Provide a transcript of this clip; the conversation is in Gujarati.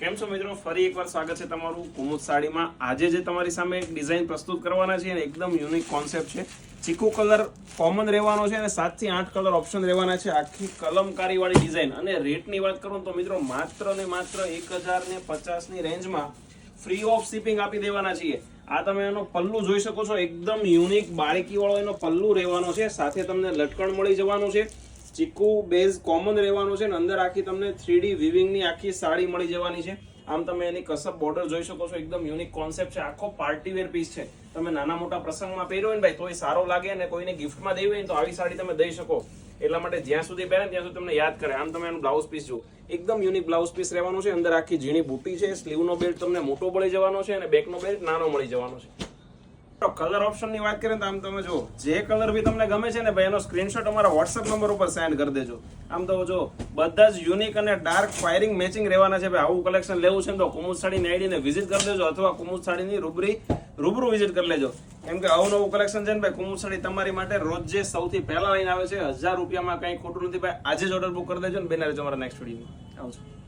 કેમ છો મિત્રો, ફરી એકવાર સ્વાગત છે તમારું કુમુદ સાડીમાં। આજે જે તમારી સામે એક ડિઝાઇન પ્રસ્તુત કરવાના છે અને એકદમ યુનિક કોન્સેપ્ટ છે। ચીકુ કલર કોમન રહેવાનો છે અને 7 થી 8 કલર ઓપ્શન રહેવાના છે। આખી કલમકારી વાળી ડિઝાઇન અને રેટની વાત કરું તો મિત્રો માત્ર ને માત્ર 1050 ની રેન્જમાં ફ્રી ઓફ શિપિંગ આપી દેવાના છીએ। આ તમે એનો પલ્લુ જોઈ શકો છો, એકદમ યુનિક બારીકી વાળો એનો પલ્લુ રહેવાનો છે, સાથે તમને લટકણ મળી જવાનું છે। ચીકુ બેઝ કોમન રહેવાનું છે અને અંદર આખી તમને 3D વિવિંગ ની આખી સાડી મળી જવાની છે। આમ તમે એની કસબ બોર્ડર જોઈ શકો છો, એકદમ યુનિક કોન્સેપ્ટ છે। આખો પાર્ટી વેર પીસ છે, તમે નાના મોટા પ્રસંગમાં પહેર્યો હોય ને ભાઈ તોય સારો લાગે અને કોઈને ગિફ્ટમાં દેવી હોય તો આવી સાડી તમે દઈ શકો। એટલા માટે જ્યાં સુધી પહેરે ત્યાં સુધી તમને યાદ કરે। આમ તમે એનું બ્લાઉઝ પીસ જુઓ, એકદમ યુનિક બ્લાઉઝ પીસ રહેવાનું છે। અંદર આખી ઝીણી બુટી છે, સ્લીવનો બેલ્ટ તમને મોટો મળી જવાનો છે અને બેકનો બેલ્ટ નાનો મળી જવાનો છે। કલર ઓપ્શન ની વાત કરીએ તો આમ તમે જો જે કલર બી તમને ગમે છે ને ભાઈ એનો સ્ક્રીનશોટ અમારા WhatsApp નંબર ઉપર સેન્ડ કરી દેજો। આમ તો જો બધા જ યુનિક અને ડાર્ક ફાયરિંગ મેચિંગ રહેવાના છે ભાઈ। આવું કલેક્શન લેવું છે તો કુમુદ સાડીની આઈડીને વિઝિટ કરી દેજો અથવા કુમુદ સાડીની રૂબરૂ વિઝિટ કરી લેજો, કેમ કે અવનવું કલેક્શન છે ને ભાઈ કુમુદ સાડી તમારી માટે રોજ જે સૌથી પહેલા લઈને આવે છે। 1000 રૂપિયામાં કંઈ ખોટું નથી ભાઈ। આજે જ ઓર્ડર બુક કરી દેજો ને બેના રહેજો અમારા નેક્સ્ટ વિડીયોમાં। આવજો।